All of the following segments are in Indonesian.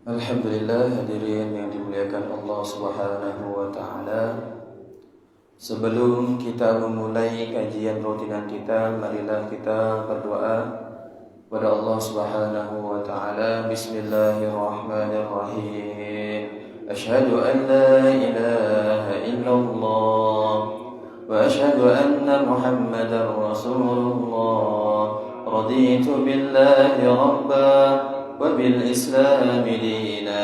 Alhamdulillah, hadirin yang dimuliakan Allah Subhanahu wa taala. Sebelum kita memulai kajian rutinan kita, marilah kita berdoa kepada Allah Subhanahu wa taala. Bismillahirrahmanirrahim. Asyhadu an la ilaha illallah wa asyhadu anna Muhammadar Rasulullah. Raditu billahi rabban وبالإسلام دينا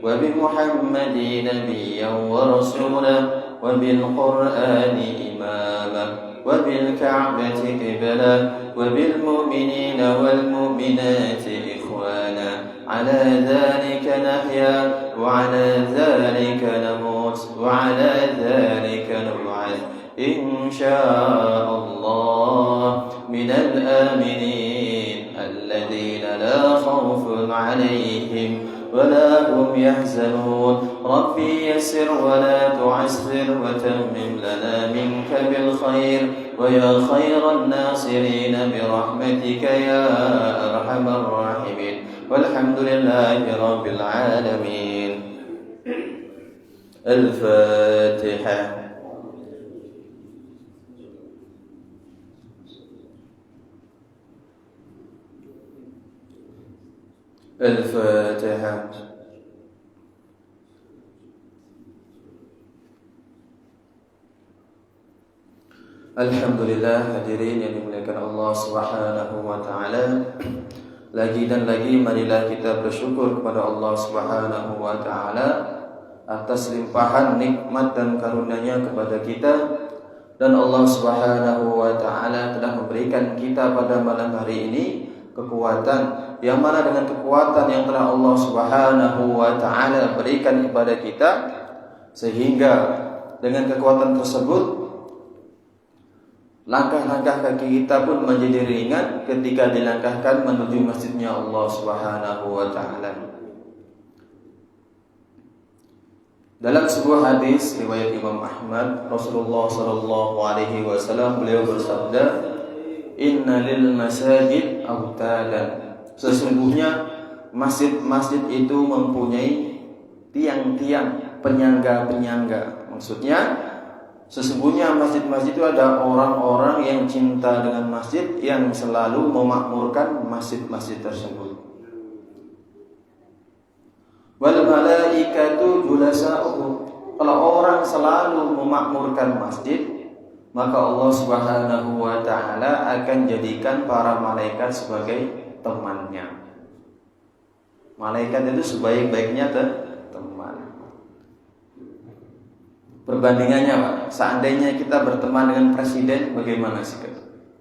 وبمحمد نبيا ورسولا وبالقرآن إماما وبالكعبة قبلة وبالمؤمنين والمؤمنات إخوانا على ذلك نحيا وعلى ذلك نموت وعلى ذلك نبعث إن شاء الله من الآمنين الذين لا خوف عليهم ولا هم يحزنون ربي يسر ولا تعسر وتمم لنا منك بالخير ويا خير الناصرين برحمتك يا أرحم الراحمين والحمد لله رب العالمين. الفاتحة. الفاتحة. Alhamdulillah, hadirin yang dimuliakan Allah Subhanahu wa taala. Lagi dan lagi marilah kita bersyukur kepada Allah Subhanahu wa taala atas limpahan nikmat dan karunia-Nya kepada kita, dan Allah Subhanahu wa taala telah memberikan kita pada malam hari ini kekuatan, yang mana dengan kekuatan yang telah Allah Subhanahu wa taala berikan kepada kita, sehingga dengan kekuatan tersebut langkah-langkah kaki kita pun menjadi ringan ketika dilangkahkan menuju masjidnya Allah Subhanahu wa taala. Dalam sebuah hadis riwayat Imam Ahmad, Rasulullah sallallahu alaihi wasallam beliau bersabda, "Inna lil masajid autadan." Sesungguhnya masjid-masjid itu mempunyai tiang-tiang, penyangga-penyangga. Maksudnya, sesungguhnya masjid-masjid itu ada orang-orang yang cinta dengan masjid, yang selalu memakmurkan masjid-masjid tersebut. Wal malaikatu julasa'uhu. Kalau orang selalu memakmurkan masjid, maka Allah Subhanahu wa taala akan jadikan para malaikat sebagai temannya. Malaikat itu sebaik-baiknya teman. Perbandingannya, Pak, seandainya kita berteman dengan presiden, bagaimana sih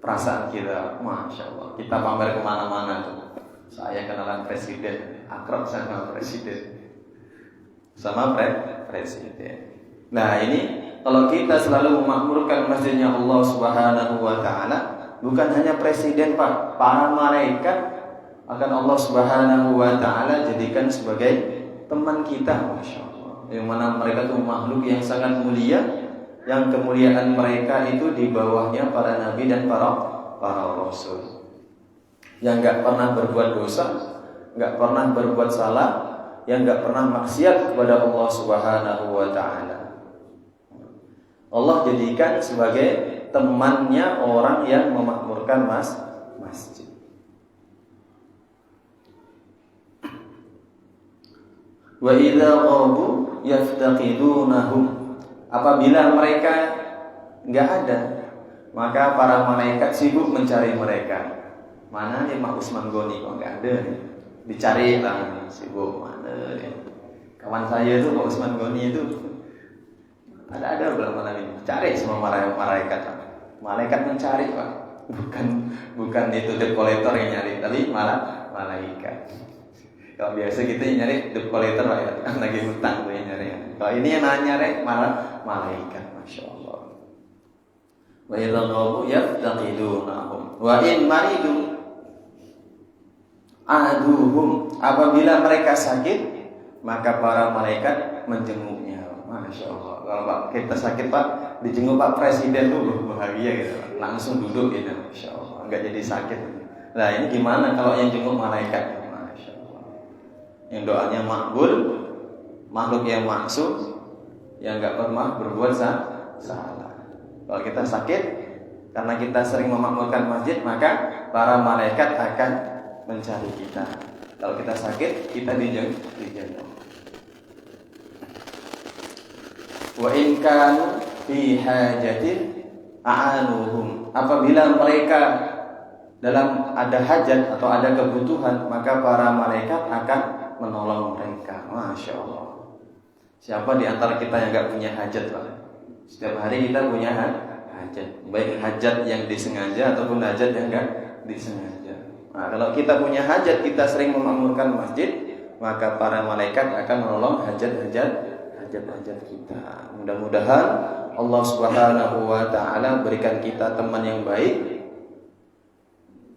perasaan kita? Masya Allah, kita pamer kemana-mana tuh. Saya kenalan presiden, akrab sama presiden, sama presiden. Nah ini, kalau kita selalu memakmurkan masjidnya Allah Subhanahu wa taala, bukan hanya presiden, Pak, para malaikat akan Allah Subhanahu wa taala jadikan sebagai teman kita, Masya Allah. Yang mana mereka itu makhluk yang sangat mulia, yang kemuliaan mereka itu di bawahnya para nabi dan para rasul, yang enggak pernah berbuat dosa, enggak pernah berbuat salah, yang enggak pernah maksiat kepada Allah Subhanahu wa taala. Allah jadikan sebagai temannya orang yang memakmurkan masjid. Wa idza qabu yaftaqidunahum. Apabila mereka enggak ada, maka para malaikat sibuk mencari mereka. Mana nih Mak Usman Goni, kok enggak ada nih? Dicari lah, sibuk mana dia. Kawan saya itu Pak Usman Goni itu ada belum malam ini? Cari semua malaikat. Malaikat mencari, Pak. Bukan itu debt collector yang nyari, tapi malah malaikat. Kalau biasa kita yang nyari debt collector, Pak, ya, kan lagi hutang tuh yang nyari. Kalau ini yang nyari malah malaikat, Masya Allah. Wa idza qabu yaftaqidunahum wa in maridu aduhum. Apabila mereka sakit, maka para malaikat menjenguknya. Masya Allah. Kalau Pak kita sakit, Pak, dijenguk Pak Presiden tuh bahagia gitu, Pak. Langsung duduk gitu, Masya Allah, nggak jadi sakit. Nah ini gimana kalau yang jenguk malaikat? Masya Allah. yang doanya makbul, makhluk yang maksum, yang nggak pernah berbuat salah. Kalau kita sakit, karena kita sering memakmurkan masjid, maka para malaikat akan mencari kita. Kalau kita sakit, kita dijenguk. Wa in kanu fi hajatin a'anuhum. Apabila mereka dalam ada hajat atau ada kebutuhan, maka para malaikat akan menolong mereka. Masya Allah. Siapa di antara kita yang gak punya hajat, Pak? Setiap hari kita punya hajat, baik hajat yang disengaja ataupun hajat yang gak disengaja. Nah, kalau kita punya hajat, kita sering memakmurkan masjid, maka para malaikat akan menolong hajat-hajat kita. Mudah-mudahan Allah Subhanahu wa taala berikan kita teman yang baik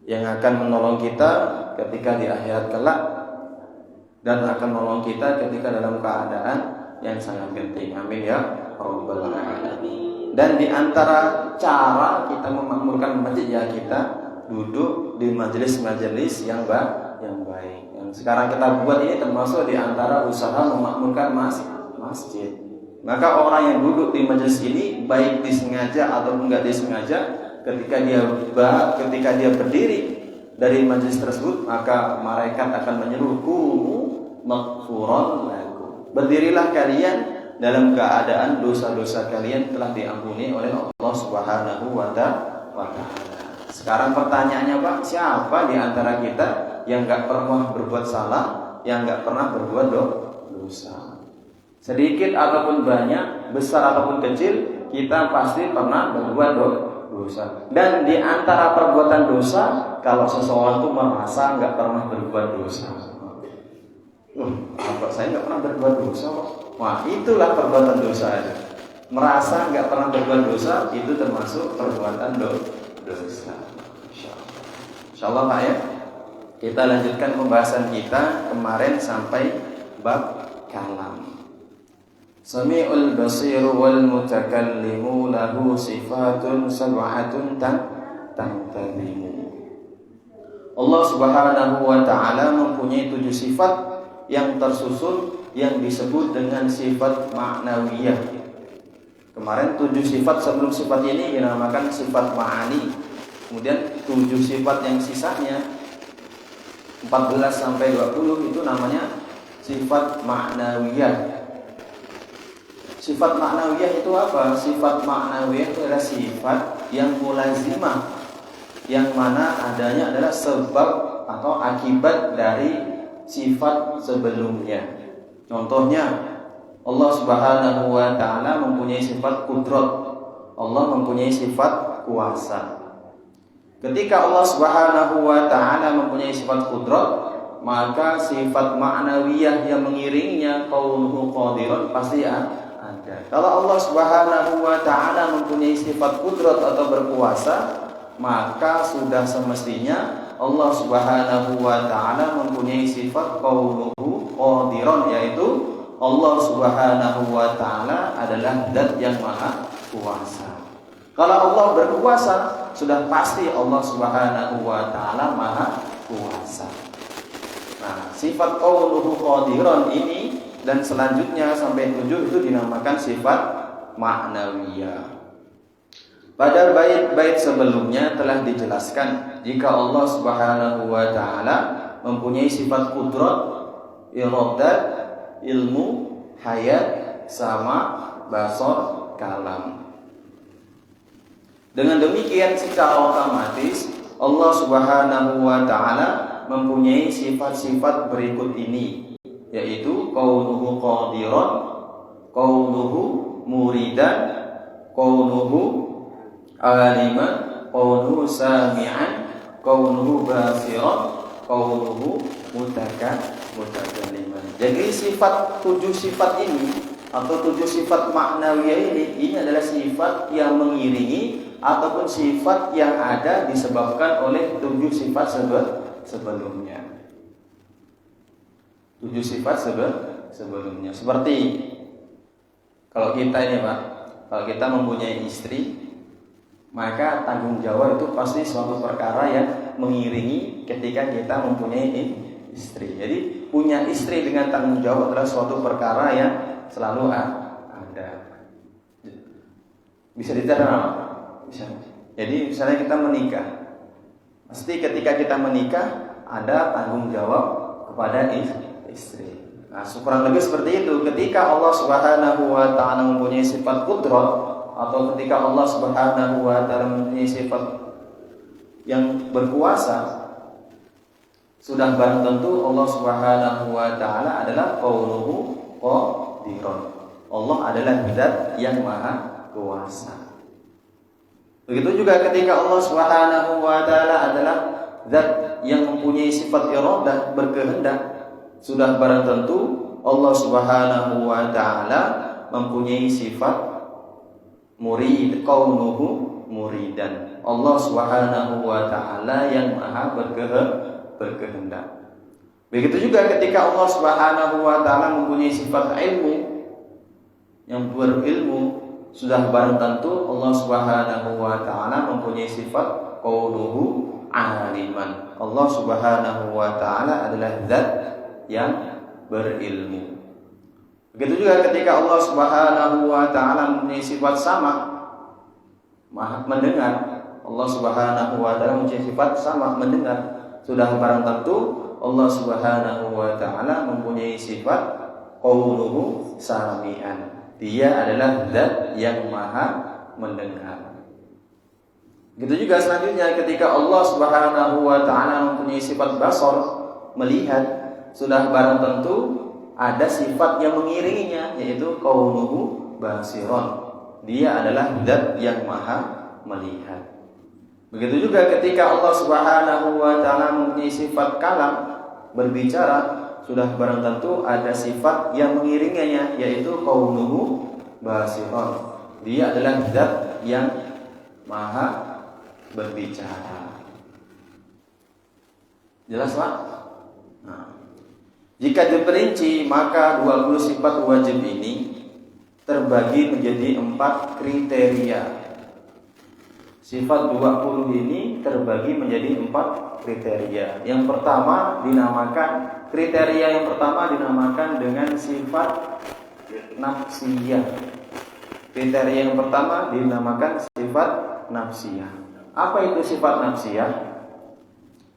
yang akan menolong kita ketika di akhirat kelak dan akan menolong kita ketika dalam keadaan yang sangat genting. Amin ya rabbal alamin. Dan di antara cara kita memakmurkan masjid ya kita duduk di majelis-majelis yang baik. Yang sekarang kita buat ini termasuk di antara usaha memakmurkan masjid. Maka orang yang duduk di majelis ini baik disengaja atau enggak disengaja, ketika dia berdiri dari majelis tersebut, maka malaikat akan menyeru qumu maghfuran lakum. Berdirilah kalian dalam keadaan dosa-dosa kalian telah diampuni oleh Allah Subhanahu wa taala. Sekarang pertanyaannya, Pak, siapa di antara kita yang enggak pernah berbuat salah, yang enggak pernah berbuat dosa? Sedikit ataupun banyak, besar ataupun kecil, kita pasti pernah berbuat dosa. Dan di antara perbuatan dosa, kalau seseorang itu merasa nggak pernah berbuat dosa, saya nggak pernah berbuat dosa. Wah, itulah perbuatan dosa. Merasa nggak pernah berbuat dosa, itu termasuk perbuatan dosa. Insyaallah Pak ya. Kita lanjutkan pembahasan kita kemarin sampai bab kalam. Sami'ul basir wal mutakallimu lahu sifatun sab'atun tantazimu. Allah Subhanahu wa taala mempunyai 7 sifat yang tersusun yang disebut dengan sifat ma'nawiyah. Kemarin 7 sifat sebelum sifat ini dinamakan sifat ma'ani. Kemudian 7 sifat yang sisanya 14 sampai 20 itu namanya sifat ma'nawiyah. Sifat ma'nawiyah itu apa? Sifat ma'nawiyah itu adalah sifat yang mulazimah, yang mana adanya adalah sebab atau akibat dari sifat sebelumnya. Contohnya, Allah Subhanahu wa taala mempunyai sifat qudrat. Allah mempunyai sifat kuasa. Ketika Allah Subhanahu wa taala mempunyai sifat qudrat, maka sifat ma'nawiyah yang mengiringinya qaunuhu qadiran pasti ada. Kalau Allah Subhanahu wa taala mempunyai sifat qudrat atau berkuasa, maka sudah semestinya Allah Subhanahu wa taala mempunyai sifat qaunuhu qadiran, yaitu Allah Subhanahu wa taala adalah zat yang maha kuasa. Kalau Allah berkuasa, sudah pasti Allah Subhanahu wa taala maha kuasa. Nah, sifat qaunuhu qadiran ini dan selanjutnya sampai 7 itu dinamakan sifat ma'nawiyah. Pada bait-bait sebelumnya telah dijelaskan jika Allah Subhanahu wa taala mempunyai sifat qudrat, iradat, ilmu, hayat, sama, basar, kalam. Dengan demikian secara otomatis Allah Subhanahu wa taala mempunyai sifat-sifat berikut ini, yaitu kaunuhu qadiran, kaunuhu muridan, kaunuhu aliman, kaunuhu sami'an, kaunuhu basiran, kaunuhu mutakalliman. Jadi 7 sifat ini atau 7 sifat maknawiyah ini adalah sifat yang mengiringi ataupun sifat yang ada disebabkan oleh 7 sifat sebelumnya. 7 sifat sebelumnya. Seperti kalau kita ini Pak, kalau kita mempunyai istri, maka tanggung jawab itu pasti suatu perkara yang mengiringi ketika kita mempunyai istri. Jadi punya istri dengan tanggung jawab adalah suatu perkara yang selalu ada. Bisa diterima? Bisa. Jadi misalnya kita menikah, pasti ketika kita menikah ada tanggung jawab kepada istri. Nah, kurang lebih seperti itu. Ketika Allah Subhanahu wa taala mempunyai sifat qudrat, atau ketika Allah Subhanahu wa taala mempunyai sifat yang berkuasa, sudah barang tentu Allah Subhanahu wa taala adalah qauluhu qadirun. Allah adalah zat yang maha kuasa. Begitu juga ketika Allah Subhanahu wa taala adalah zat yang mempunyai sifat iradah, berkehendak, sudah barang tentu Allah Subhanahu wa taala mempunyai sifat murid, kaunuhu muridan. Allah Subhanahu wa taala yang maha berkehendak. Begitu juga ketika Allah Subhanahu wa taala mempunyai sifat ilmu, yang berilmu, sudah barang tentu Allah Subhanahu wa taala mempunyai sifat kaunuhu aliman. Allah Subhanahu wa taala adalah zat yang berilmu. Begitu juga ketika Allah Subhanahu wa taala mempunyai sifat sama, maha mendengar. Allah Subhanahu wa taala mempunyai sifat sama mendengar. Sudah barang tentu Allah Subhanahu wa taala mempunyai sifat qauluhu sami'an. Dia adalah zat yang maha mendengar. Begitu juga selanjutnya ketika Allah Subhanahu wa taala mempunyai sifat basar, melihat, sudah barang tentu ada sifat yang mengiringinya, yaitu kaunuhu basiron. Dia adalah zat yang maha melihat. Begitu juga ketika Allah Subhanahu wa taala mempunyai sifat kalam, berbicara, sudah barang tentu ada sifat yang mengiringinya, yaitu kaunuhu basiron. Dia adalah zat yang maha berbicara. Jelas, Pak? Nah, jika diperinci, maka 20 sifat wajib ini terbagi menjadi 4 kriteria. Sifat 20 ini terbagi menjadi 4 kriteria. Yang pertama dinamakan, kriteria yang pertama dinamakan dengan sifat nafsiyah. Kriteria yang pertama dinamakan sifat nafsiyah. Apa itu sifat nafsiyah?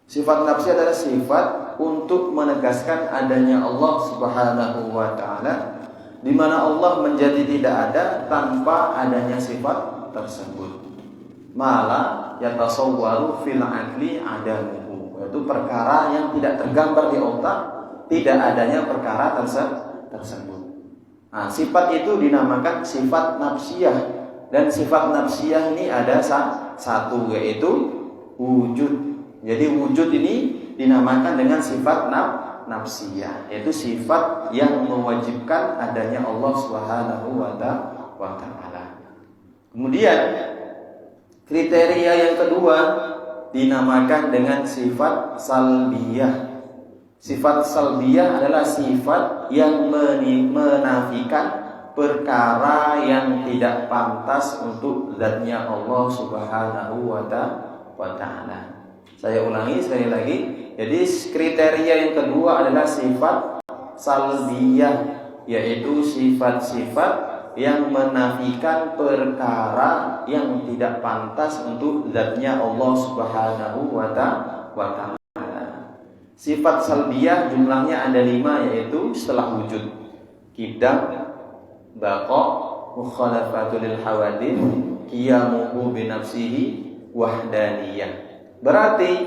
Sifat nafsiyah adalah sifat untuk menegaskan adanya Allah Subhanahu wa taala, di mana Allah menjadi tidak ada tanpa adanya sifat tersebut. Malah yatasawwaru fil aqli adamuhu, yaitu perkara yang tidak tergambar di otak, tidak adanya perkara tersebut. Nah, sifat itu dinamakan sifat nafsiyah, dan sifat nafsiyah ini ada satu, yaitu wujud. Jadi wujud ini dinamakan dengan sifat nafsiyah, yaitu sifat yang mewajibkan adanya Allah Subhanahu wa taala. Kemudian kriteria yang kedua dinamakan dengan sifat salbiyah. Sifat salbiyah adalah sifat yang menafikan perkara yang tidak pantas untuk zatnya Allah Subhanahu wa taala. Saya ulangi sekali lagi. Jadi kriteria yang kedua adalah sifat salbiyah, yaitu sifat-sifat yang menafikan perkara yang tidak pantas untuk zatnya Allah Subhanahu wa taala. Sifat salbiyah jumlahnya ada 5, yaitu setelah wujud: qidam, baqa, mukhalafatul hawadits, qiyamuhu binafsihi, wahdaniyah. Berarti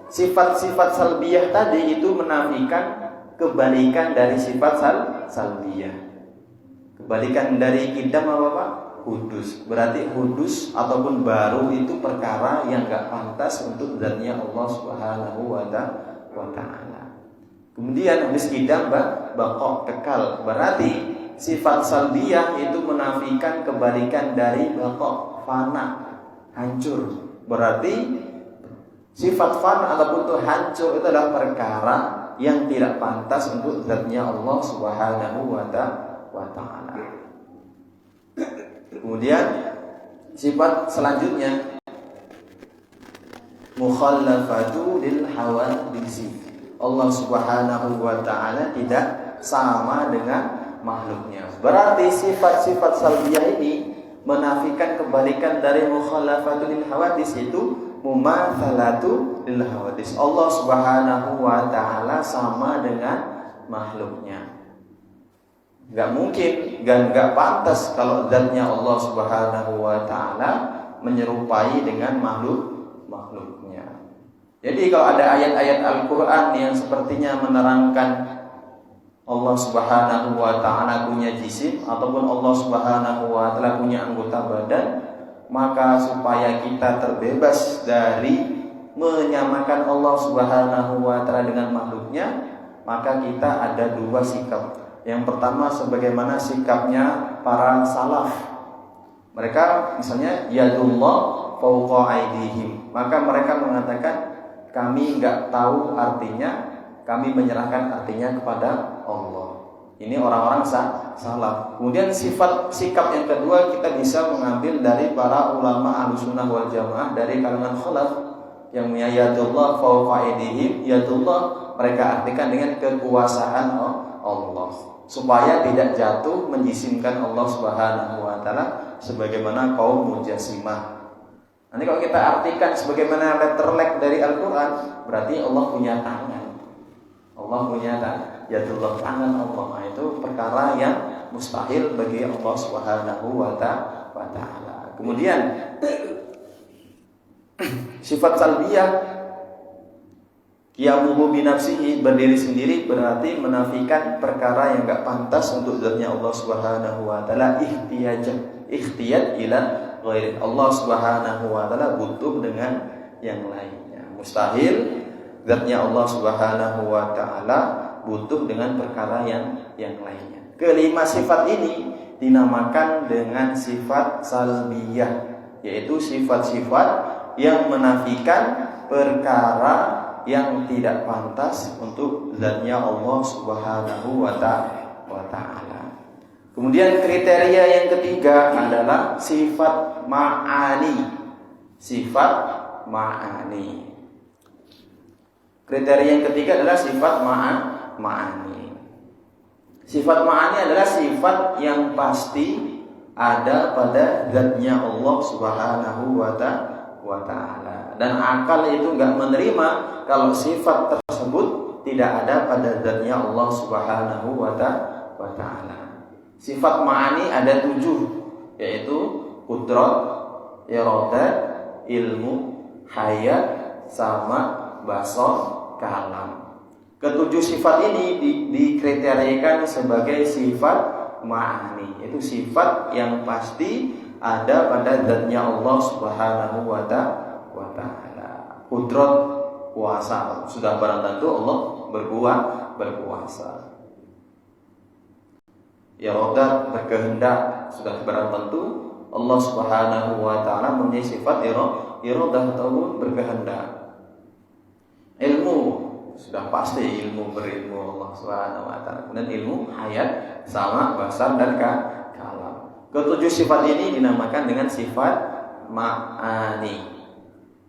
sifat-sifat salbiyah tadi itu menafikan kebalikan dari sifat salbiyah. Kebalikan dari qidam apa, Pak? Hudus. Berarti hudus ataupun baru itu perkara yang gak pantas untuk zatnya Allah Subhanahu wa taala. Kemudian habis qidam, baqa, kekal. Berarti sifat salbiyah itu menafikan kebalikan dari baqa, fana, hancur. Berarti sifat fana ataupun itu hancur itu adalah perkara yang tidak pantas untuk zatnya Allah Subhanahu wa taala. Kemudian sifat selanjutnya mukhallafatu lil hawadits. Allah Subhanahu wa ta'ala tidak sama dengan makhluknya. Berarti sifat-sifat salbiyah ini menafikan kebalikan dari mukhalafatul lil hawadis, itu mumatsalatu lil hawadis. Allah Subhanahu wa ta'ala sama dengan makhluknya. Enggak mungkin dan enggak pantas kalau zatnya Allah Subhanahu wa ta'ala menyerupai dengan makhluknya. Jadi kalau ada ayat-ayat Al-Qur'an yang sepertinya menerangkan Allah Subhanahu wa ta'ala punya jisim ataupun Allah Subhanahu wa ta'ala punya anggota badan, maka supaya kita terbebas dari menyamakan Allah Subhanahu wa ta'ala dengan makhluknya, maka kita ada dua sikap. Yang pertama sebagaimana sikapnya para salaf. Mereka misalnya yadullah fawqa aydihim, maka mereka mengatakan kami enggak tahu artinya, kami menyerahkan artinya kepada Allah. Ini orang-orang salaf. Kemudian sikap yang kedua kita bisa mengambil dari para ulama Ahlussunnah wal Jamaah dari kalangan khalaf yang yadullah fawqa aydihim, yadullah mereka artikan dengan kekuasaan Allah, supaya tidak jatuh menjisimkan Allah Subhanahu wa ta'ala sebagaimana kaum Mujassimah. Nanti kalau kita artikan sebagaimana letterlek dari Al-Qur'an, berarti Allah punya tangan. Allah punya yadullah, tangan Allah. Itu perkara yang mustahil bagi Allah Subhanahu wa ta'ala. Kemudian sifat salbiyah qiyamuhu binafsihi, berdiri sendiri, berarti menafikan perkara yang enggak pantas untuk zatnya Allah Subhanahu wa ta'ala. Ikhtiyat ila ghairi, Allah Subhanahu wa ta'ala butuh dengan yang lainnya. Mustahil zatnya Allah Subhanahu wa ta'ala butuh dengan perkara yang lainnya. Kelima sifat ini dinamakan dengan sifat salbiyah, yaitu sifat-sifat yang menafikan perkara yang tidak pantas untuk zatnya Allah Subhanahu wa ta'ala. Kemudian kriteria yang ketiga adalah sifat ma'ani. Sifat ma'ani. Kriteria yang ketiga adalah sifat ma'ani. Sifat ma'ani adalah sifat yang pasti ada pada zatnya Allah Subhanahu wa ta'ala. Dan akal itu enggak menerima kalau sifat tersebut tidak ada pada zatnya Allah Subhanahu wa ta'ala. Sifat ma'ani ada 7, yaitu qudrat, iradah, ilmu, hayat, sama, basar, kalam. Ketujuh sifat ini dikriteriakan sebagai sifat ma'ani. Itu sifat yang pasti ada pada zatnya Allah Subhanahu wa ta'ala. Qudrat, kuasa, sudah barang tentu Allah berkuasa. Iradah, berkehendak, sudah barang tentu Allah Subhanahu wa ta'ala mempunyai sifat iradah atau berkehendak. Ilmu, sudah pasti ilmu, berilmu Allah Subhanahu wa ta'ala. Kemudian ilmu, hayat, sama, basar, dan kalam. Ketujuh sifat ini dinamakan dengan sifat ma'ani.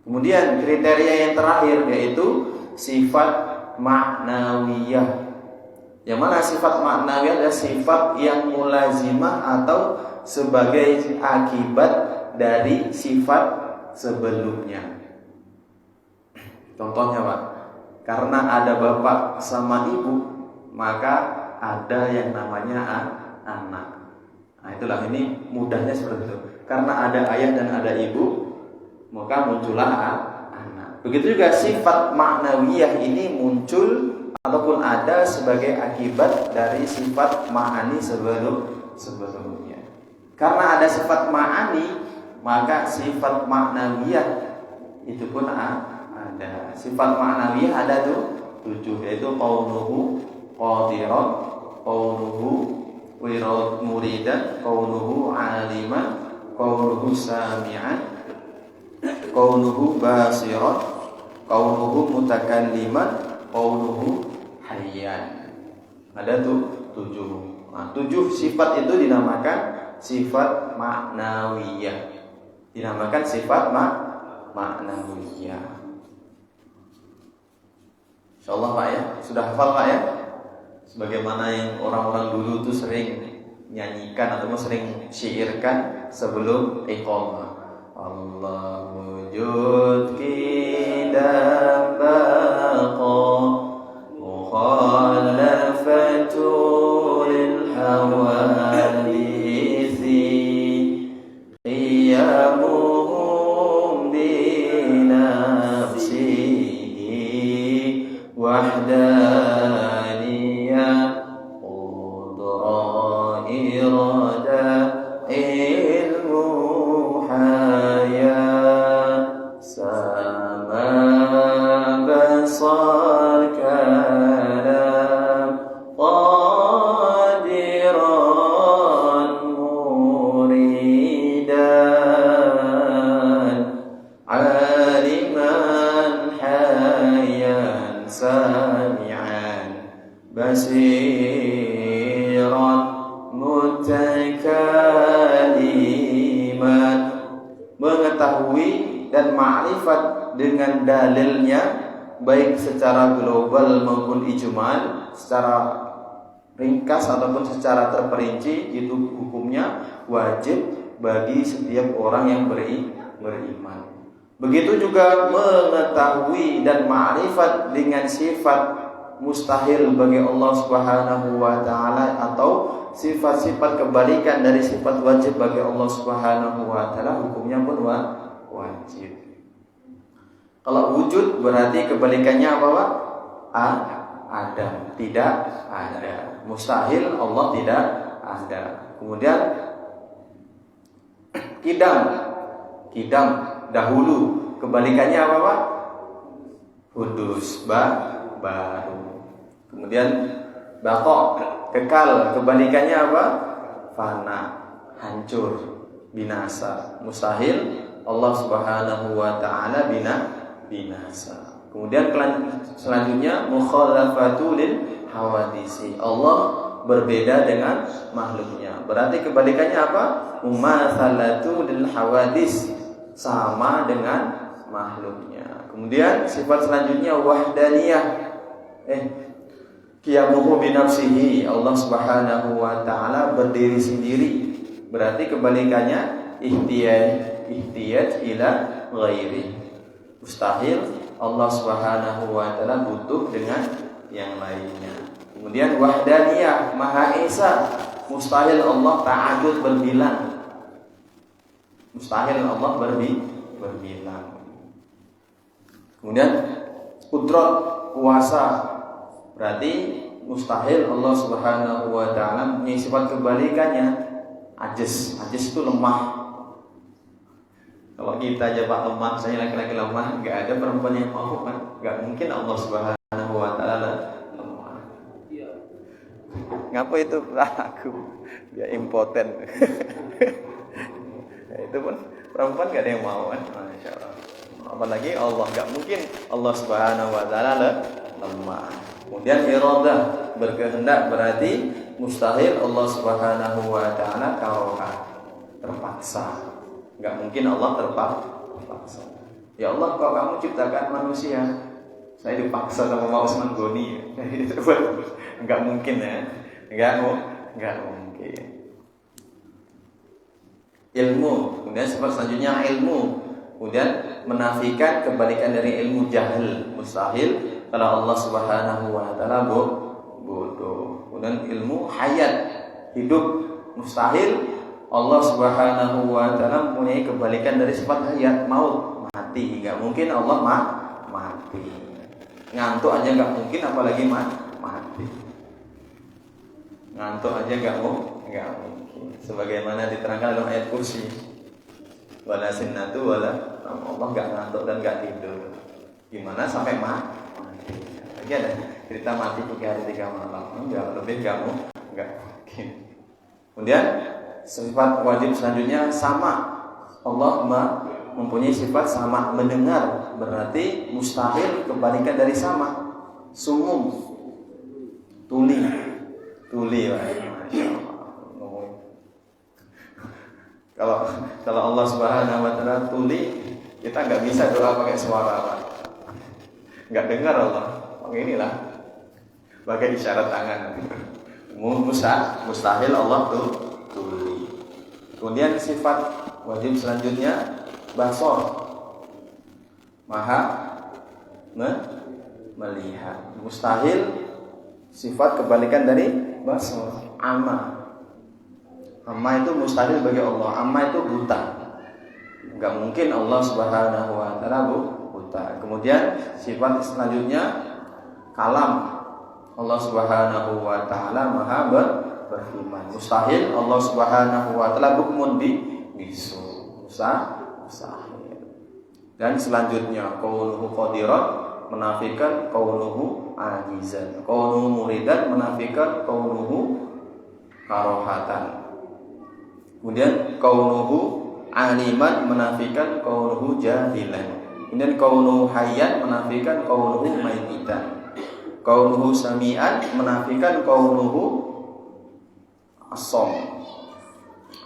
Kemudian kriteria yang terakhir yaitu sifat ma'nawiyah. Yang mana sifat ma'nawiyah adalah sifat yang mulazimah atau sebagai akibat dari sifat sebelumnya. Contohnya Pak, karena ada bapak sama ibu, maka ada yang namanya anak. Nah itulah, ini mudahnya seperti itu. Karena ada ayah dan ada ibu, maka muncullah anak. Begitu juga sifat ma'nawiyah ini muncul ataupun ada sebagai akibat dari sifat ma'ani sebelumnya. Karena ada sifat ma'ani, maka sifat ma'nawiyah itu pun ada. Sifat ma'nawiyah ada tuh 7, yaitu qaunuhu qadiran, qaunuhu wirad muridan, qaunuhu aliman, qaunuhu sami'an, qaunuhu basiran, qaunuhu mutakalliman, qaunuhu hayyan. Ada tuh 7. Nah, 7 sifat itu dinamakan sifat ma'nawiyah. Dinamakan sifat ma'nawiyah. Insyaallah Pak ya, sudah hafal Pak ya? Sebagaimana yang orang-orang dulu tuh sering nyanyikan atau sering syairkan sebelum iqamah. Allah wujud kidam baqa mukhalafatu lil hawadisi qiyamuhum binafsihi wahdaniyah qudra irada ilmu haya sama basar kalam qadiran muridan aliman hayan sami'an basiran mutakaliman, mengetahui dan ma'rifat dengan dalilnya baik secara global maupun ijmal, secara ringkas ataupun secara terperinci, itu hukumnya wajib bagi setiap orang yang beriman. Begitu juga mengetahui dan ma'rifat dengan sifat mustahil bagi Allah Subhanahu wa taala atau sifat-sifat kebalikan dari sifat wajib bagi Allah Subhanahu wa taala, hukumnya pun wajib. Kalau wujud berarti kebalikannya apa Pak? Ada, tidak ada. Mustahil, Allah tidak ada. Kemudian kidam dahulu, kebalikannya apa Pak? Hudus, baru. Kemudian baqa, kekal, kebalikannya apa? Fana, hancur, binasa. Mustahil, Allah Subhanahu wa taala binasa. Kemudian selanjutnya mukhalafatu lil hawadisi, Allah berbeda dengan makhluknya. Berarti kebalikannya apa? Mumatsalatu lil hawadis, sama dengan makhluknya. Kemudian sifat selanjutnya wahdaniyah, qiyamuhu binafsihi, Allah Subhanahu wa taala berdiri sendiri. Berarti kebalikannya ihtiyaj ila ghairi, mustahil Allah Subhanahu wa taala butuh dengan yang lainnya. Kemudian wahdaniyah, maha esa, mustahil Allah ta'adud berbilang. Mustahil Allah berbilang. Kemudian qudrat, kuasa, berarti mustahil Allah Subhanahu wa taala punya sifat kebalikannya. Ajiz itu lemah. Kalau kita aja Pak lemah, saya laki-laki lemah, enggak ada perempuan yang mau kan? Enggak mungkin Allah Subhanahu wa taala lemah. Ngapa itu aku? Dia impoten. Itu pun perempuan enggak ada yang mau kan? Masya Allah. Apalagi Allah, enggak mungkin Allah Subhanahu wa taala lemah. Kemudian iradah, berkehendak, berarti mustahil Allah Subhanahu wa taala karohah, terpaksa. Enggak mungkin Allah terpaksa. Ya Allah, kok kamu ciptakan manusia, saya dipaksa sama Pak Usman Goni. Enggak mungkin ya. Enggak mungkin. Ilmu, kemudian sifat selanjutnya ilmu. Kemudian menafikan kebalikan dari ilmu, jahil, mustahil kalau Allah Subhanahu wa taala bodoh. Kemudian ilmu hayat, hidup, mustahil Allah Subhanahu wa taala mempunyai kebalikan dari sifat hayat, maut, mati. Enggak mungkin Allah mati. Ngantuk aja enggak mungkin, apalagi mati. Ngantuk aja enggak mungkin. Sebagaimana diterangkan dalam ayat kursi. Wala sinnatu wala, Allah enggak ngantuk dan enggak tidur. Gimana sampai mati? Lagi ada cerita mati 3 hari 3 malam. Enggak lebih enggak mungkin. Kemudian sifat wajib selanjutnya sama. Allah mempunyai sifat sama, mendengar, berarti mustahil kebalikan dari sama. Sumum, tuli, Masya Allah. Kalau Allah Subhanahu wa taala tuli, kita nggak bisa doa pakai suara, Pak. Nggak dengar Allah. inilah bagai isyarat tangan. Mustahil Allah tuh tuli. Kemudian sifat wajib selanjutnya basor, maha melihat. Mustahil sifat kebalikan dari basor, ama. Ama itu mustahil bagi Allah. Ama itu buta. Enggak mungkin Allah Subhanahu wa taala buta. Kemudian sifat selanjutnya kalam. Allah Subhanahu wa taala maha berfirman. Mustahil Allah Subhanahu wa taala bukmun bisu. Mustahil. Dan selanjutnya kaunuhu qadiran menafikan kaunuhu ajizan. Kaunuhu muridan menafikan kaunuhu karohatan. Kemudian kaunuhu aliman menafikan kaunuhu jahilan. Kemudian kaunuhu hayyan menafikan kaunuhu mayyitan. Kaunuhu sami'an menafikan kaunuhu asom.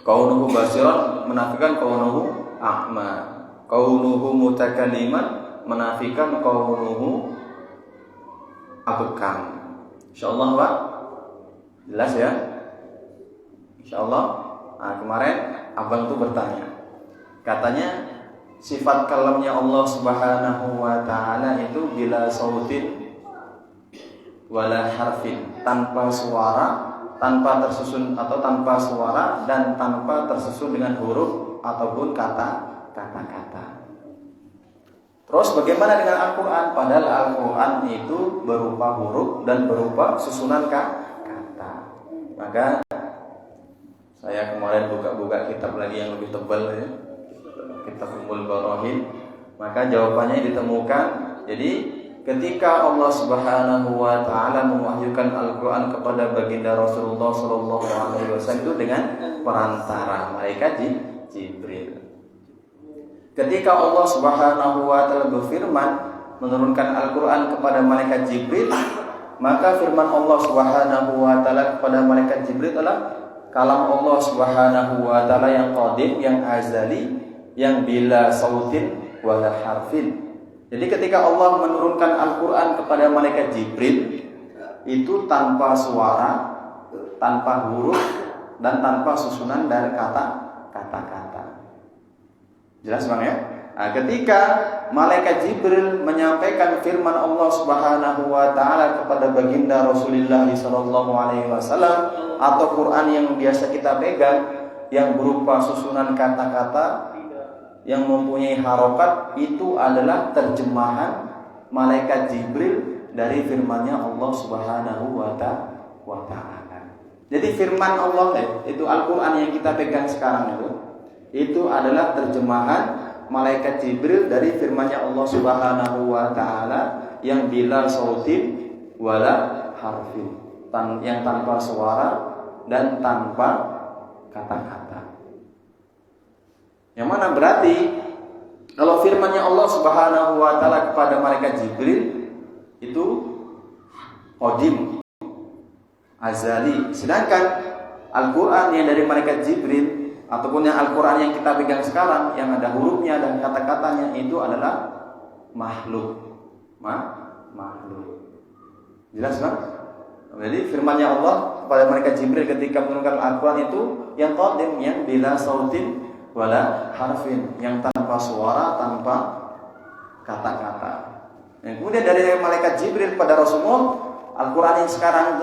Kaunuhu basiran menafikan kaunuhu a'ma. Kaunuhu mutakalliman menafikan kaunuhu abkam. Insyaallah Pak. Jelas ya? Insyaallah. Nah, kemarin abang tuh bertanya. Katanya sifat kalamnya Allah Subhanahu wa taala itu bila sautin wala harfin, tanpa suara, tanpa tersusun atau tanpa suara dan tanpa tersusun dengan huruf ataupun kata-kata. Terus bagaimana dengan Al-Qur'an? Padahal Al-Qur'an itu berupa huruf dan berupa susunan kata. Maka saya kemarin buka-buka kitab lagi yang lebih tebal ya. Kitab Ummul Barahin. Maka jawabannya ditemukan. Jadi ketika Allah Subhanahu wa taala mewahyukan Al-Qur'an kepada baginda Rasulullah sallallahu alaihi wasallam itu dengan perantara malaikat Jibril. Ketika Allah Subhanahu wa taala berfirman menurunkan Al-Qur'an kepada malaikat Jibril, maka firman Allah Subhanahu wa taala kepada malaikat Jibril adalah kalam Allah Subhanahu wa taala yang qadim, yang azali, yang bila sautin wala harfin. Jadi ketika Allah menurunkan Al-Qur'an kepada malaikat Jibril itu tanpa suara, tanpa huruf dan tanpa susunan dari kata-kata. Jelas Bang ya? Nah, ketika malaikat Jibril menyampaikan firman Allah Subhanahu wa taala kepada baginda Rasulullah sallallahu alaihi wasallam atau Quran yang biasa kita pegang yang berupa susunan kata-kata yang mempunyai harokat, itu adalah terjemahan malaikat Jibril dari firman-Nya Allah Subhanahu wa taala. Jadi firman Allah itu Al-Qur'an yang kita pegang sekarang itu adalah terjemahan malaikat Jibril dari firman-Nya Allah Subhanahu wa taala yang bila sautin wala harfin, yang tanpa suara dan tanpa kata-kata. Yang mana berarti kalau firman-Nya Allah Subhanahu wa taala kepada malaikat Jibril itu qadim, azali. Sedangkan Al-Qur'an yang dari malaikat Jibril ataupun yang Al-Qur'an yang kita pegang sekarang yang ada hurufnya dan kata-katanya itu adalah makhluk. Makhluk. Jelas Bang? Jadi firman-Nya Allah kepada malaikat Jibril ketika menurunkan Al-Qur'an itu yang qadim, yang bila sautin wala harfin, yang tanpa suara, tanpa kata-kata. Kemudian dari malaikat Jibril pada Rasulullah, Al-Qur'an yang sekarang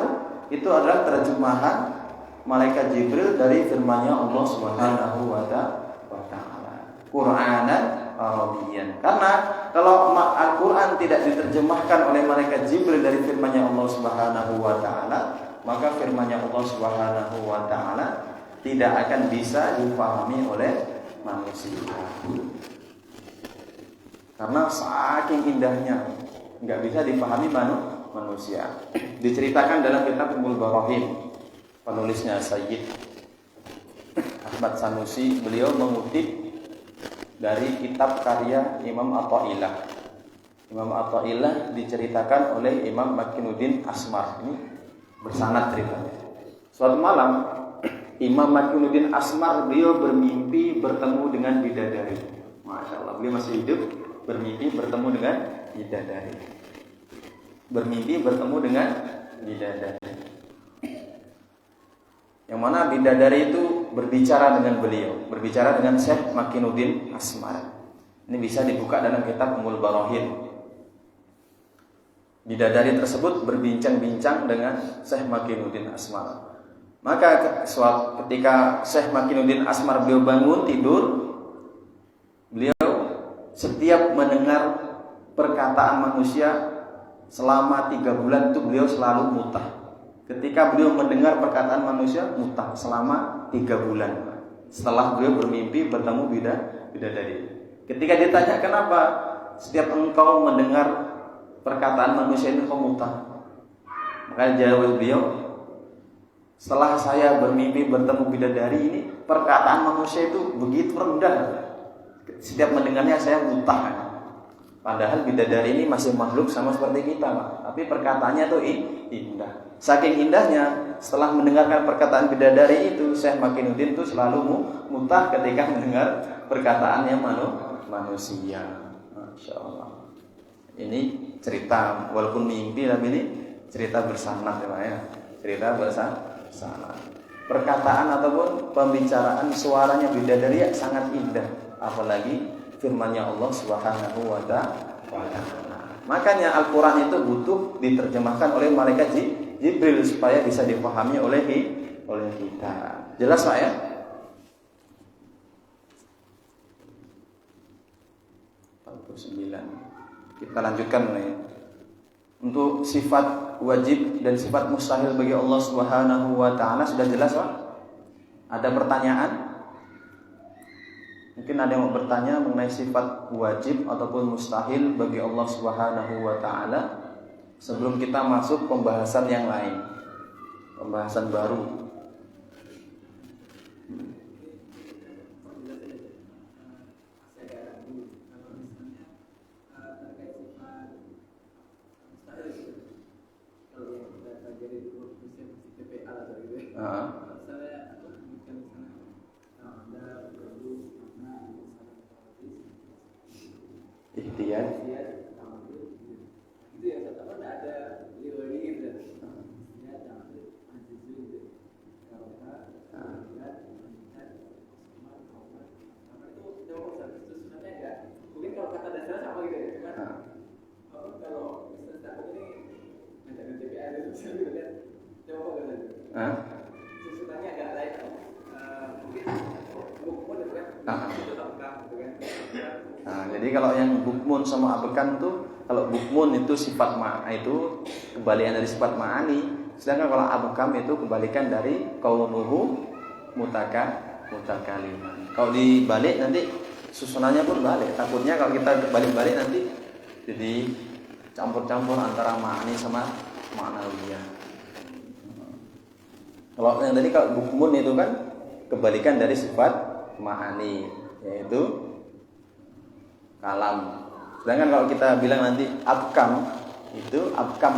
itu adalah terjemahan malaikat Jibril dari firman-Nya Allah Subhanahu wa taala. Qur'anan Arabiyyan. Karena kalau Al-Qur'an tidak diterjemahkan oleh malaikat Jibril dari firman-Nya Allah Subhanahu wa taala, maka firman-Nya Allah Subhanahu wa taala tidak akan bisa dipahami oleh manusia. Karena saking indahnya nggak bisa dipahami manusia. Diceritakan dalam kitab Ummul Barahin, penulisnya Sayyid Ahmad Sanusi, beliau mengutip dari kitab karya Imam Atha'illah. Imam Atha'illah diceritakan oleh Imam Makinuddin Asmar. Ini bersanad ceritanya. Suatu malam Imam Makinuddin Asmar beliau bermimpi bertemu dengan bidadari. Masya Allah, beliau masih hidup, bermimpi bertemu dengan bidadari. bermimpi bertemu dengan bidadari. Yang mana bidadari itu berbicara dengan beliau, berbicara dengan Syekh Makinuddin Asmar. Ini bisa dibuka dalam kitab Ummul Barahin. Bidadari tersebut berbincang-bincang dengan Syekh Makinuddin Asmar. Maka ketika Syekh Makinuddin Asmar beliau bangun tidur, beliau setiap mendengar perkataan manusia selama 3 bulan itu beliau selalu mutah. Ketika beliau mendengar perkataan manusia, mutah selama 3 bulan. Setelah beliau bermimpi bertemu bidadari. Ketika ditanya kenapa setiap engkau mendengar perkataan manusia itu kau mutah, maka jawab beliau, setelah saya bermimpi bertemu bidadari ini, perkataan manusia itu begitu rendah. Setiap mendengarnya saya mutah. Padahal bidadari ini masih makhluk sama seperti kita, Pak. Tapi perkataannya tuh indah. Saking indahnya, setelah mendengarkan perkataan bidadari itu, Syekh Makinuddin itu selalu mutah ketika mendengar perkataannya manusia. Masya Allah. Ini cerita, walaupun mimpi, tapi ini cerita bersanad ya Pak ya. Cerita bersanad. Perkataan ataupun pembicaraan suaranya bidadari sangat indah. Apalagi firman-Nya Allah Subhanahu wa ta'ala. Makanya Al-Qur'an itu butuh diterjemahkan oleh malaikat Jibril supaya bisa dipahami oleh kita. Jelas Pak ya? Kita lanjutkan nih. Untuk sifat wajib dan sifat mustahil bagi Allah Subhanahu wa ta'ala sudah jelas Pak? Ada pertanyaan? Mungkin ada yang mau bertanya mengenai sifat wajib ataupun mustahil bagi Allah Subhanahu wa ta'ala sebelum kita masuk pembahasan yang lain, pembahasan baru. Ikhtiar. Jadi kalau yang bukmun sama abekan tuh, kalau bukmun itu sifat itu kebalikan dari sifat ma'ani, sedangkan kalau abekam itu kebalikan dari kaunuhu mutakaliman. Kalau dibalik nanti susunannya pun balik. Takutnya kalau kita balik-balik nanti jadi campur-campur antara ma'ani sama ma'nawiyah. Kalau yang tadi kalau bukmun itu kan kebalikan dari sifat ma'ani, yaitu kalam. Sedangkan kalau kita bilang nanti abkam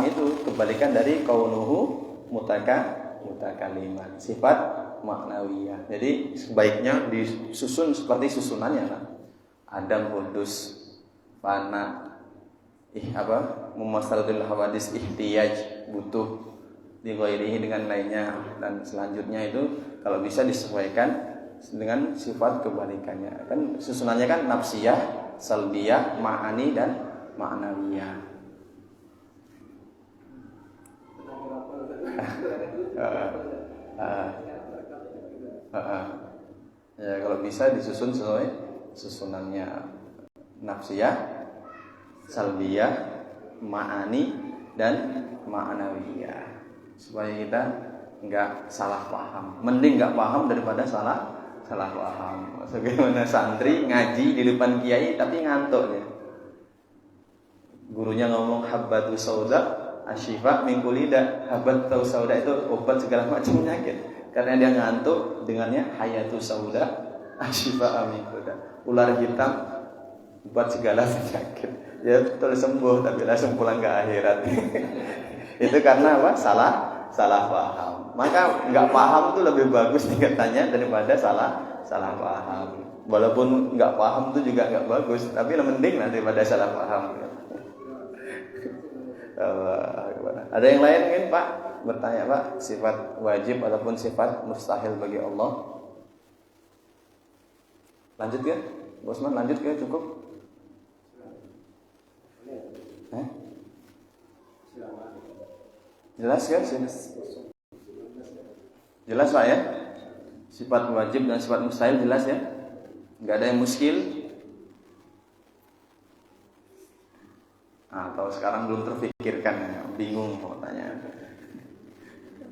itu kebalikan dari kaunuhu mutakaliman, sifat maknawiyah. Jadi sebaiknya disusun seperti susunannya kan. Adam, hudus, fana, mumasalatul hawadis, ihtiyaj, butuh, dighairihi dengan lainnya, dan selanjutnya itu kalau bisa disesuaikan dengan sifat kebalikannya. Kan susunannya kan nafsiyah, salbiyah, ma'ani dan ma'nawiyah. Ya kalau bisa disusun sesuai susunannya, nafsiyah, salbiyah, ma'ani dan ma'nawiyah, supaya kita enggak salah paham. Mending enggak paham daripada salah paham. Sebagaimana santri ngaji di depan kiai tapi ngantuk ya. Gurunya ngomong habbatu sauda asyifa min kulli da. Habbatu sauda itu obat segala macam penyakit. Karena dia ngantuk dengannya hayatu sauda asyifa min kulli da. Ular hitam obat segala penyakit. Ya betul sembuh tapi langsung pulang ke akhirat. Itu karena apa? Salah paham. Maka nggak paham itu lebih bagus tingkatannya daripada salah paham. Walaupun nggak paham itu juga nggak bagus, tapi mending lah daripada salah paham. Ada yang lain mungkin Pak bertanya Pak, sifat wajib ataupun sifat mustahil bagi Allah? Lanjut ya, Bosman, lanjut ya, cukup? Jelas ya? Jelas Pak ya? Sifat wajib dan sifat mustahil jelas ya? Nggak ada yang muskil? Atau sekarang belum terpikirkan ya? Bingung mau tanya.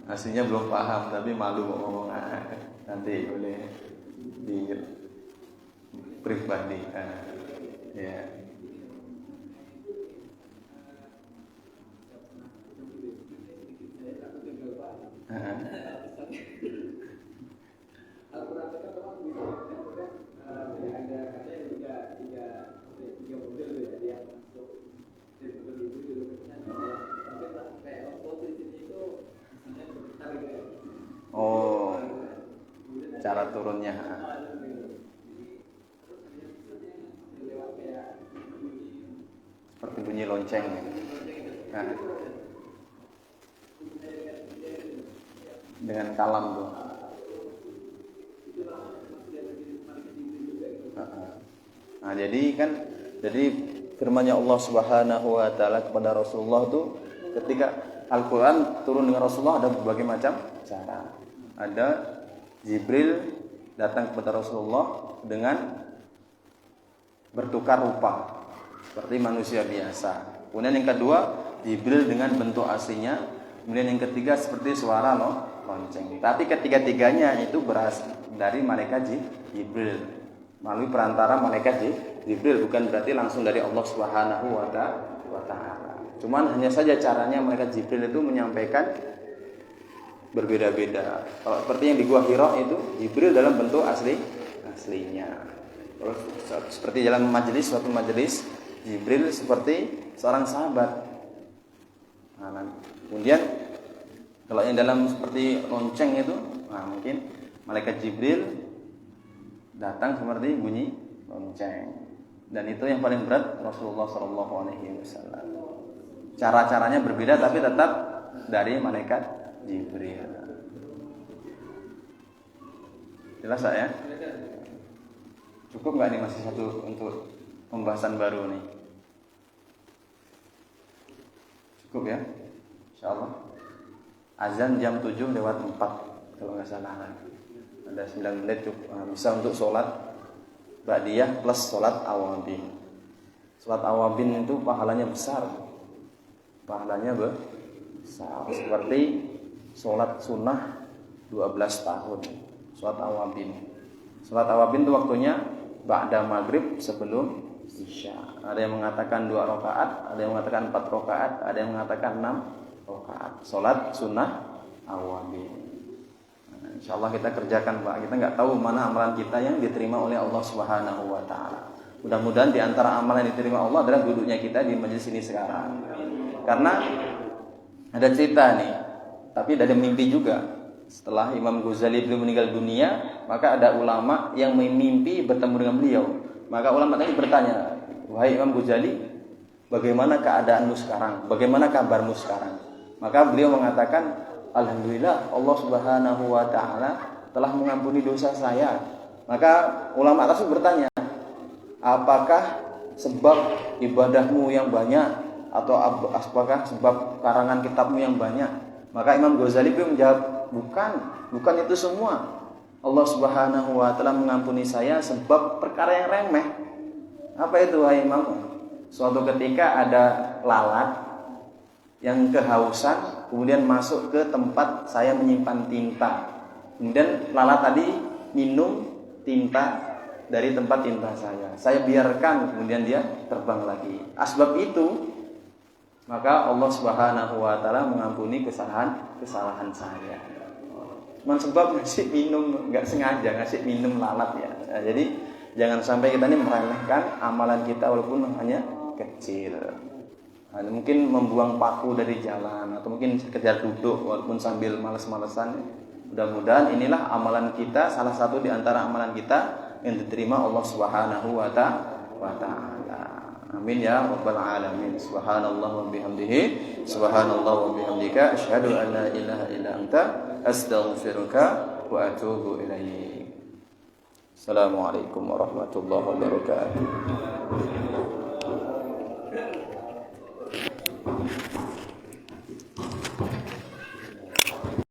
Aslinya belum paham tapi malu mau ngomong. Nanti boleh di pribadi. Ya. Oh, cara turunnya. Seperti bunyi lonceng. Dengan kalam tuh. Nah, jadi firman-Nya Allah Subhanahu wa taala kepada Rasulullah tuh ketika Al-Qur'an turun dengan Rasulullah ada berbagai macam cara. Ada Jibril datang kepada Rasulullah dengan bertukar rupa seperti manusia biasa. Kemudian yang kedua, Jibril dengan bentuk aslinya. Kemudian yang ketiga seperti suara lonceng. Tapi ketiga-tiganya itu berasal dari malaikat Jibril, melalui perantara malaikat Jibril, bukan berarti langsung dari Allah Subhanahu wa taala. Cuman hanya saja caranya malaikat Jibril itu menyampaikan berbeda-beda. Kalau seperti yang di Gua Hira itu Jibril dalam bentuk aslinya. Terus seperti dalam suatu majelis Jibril seperti seorang sahabat. Nah, kemudian kalau yang dalam seperti lonceng itu, mungkin malaikat Jibril datang seperti bunyi lonceng. Dan itu yang paling berat Rasulullah SAW. Cara-caranya berbeda tapi tetap dari malaikat Jibril. Jelas ya? Cukup nggak nih masih satu untuk pembahasan baru nih? Cukup ya? Insyaallah. Azan jam 7:04 kalau nggak salah. Ada 9 menit cukup. Bisa untuk sholat ba'diyah plus sholat awabin. Sholat awabin itu pahalanya besar. Pahalanya besar. Seperti sholat sunnah 12 tahun. Sholat awabin. Sholat awabin itu waktunya ba'da maghrib sebelum isya. Ada yang mengatakan 2 rakaat, ada yang mengatakan 4 rakaat, ada yang mengatakan 6 rakaat. Sholat sunnah awabin. InsyaAllah kita kerjakan Pak. Kita nggak tahu mana amalan kita yang diterima oleh Allah Subhanahu wa taala. Mudah-mudahan di antara amalan yang diterima Allah adalah duduknya kita di majelis ini sekarang. Karena ada cerita nih, tapi ada mimpi juga. Setelah Imam Ghazali beliau meninggal dunia, maka ada ulama yang mimpi bertemu dengan beliau. Maka ulama tadi bertanya, "Wahai Imam Ghazali, bagaimana keadaanmu sekarang? Bagaimana kabarmu sekarang?" Maka beliau mengatakan, "Alhamdulillah, Allah Subhanahu wa taala telah mengampuni dosa saya." Maka ulama tersebut bertanya, "Apakah sebab ibadahmu yang banyak atau apakah sebab karangan kitabmu yang banyak?" Maka Imam Ghazali beliau menjawab, bukan itu semua. Allah Subhanahu wa taala mengampuni saya sebab perkara yang remeh. Apa itu wahai Imam? Suatu ketika ada lalat yang kehausan, kemudian masuk ke tempat saya menyimpan tinta. Kemudian lalat tadi minum tinta dari tempat tinta saya. Saya biarkan, kemudian dia terbang lagi. Asbab itu, maka Allah Subhanahu wa taala mengampuni kesalahan saya. Cuman sebab ngasih minum, nggak sengaja ngasih minum lalat ya. Nah, jadi jangan sampai kita ini meremehkan amalan kita walaupun hanya kecil. Nah, mungkin membuang paku dari jalan atau mungkin sekedar duduk walaupun sambil malas-malasan. Mudah-mudahan inilah amalan kita, salah satu di antara amalan kita yang diterima Allah Subhanahu wa taala. Amin ya rabbal alamin. Subhanallah wa bihamdihi, subhanallah wa bihamdika, asyhadu an la ilaha illa anta, astaghfiruka wa atubu ilaik. Assalamualaikum warahmatullahi wabarakatuh.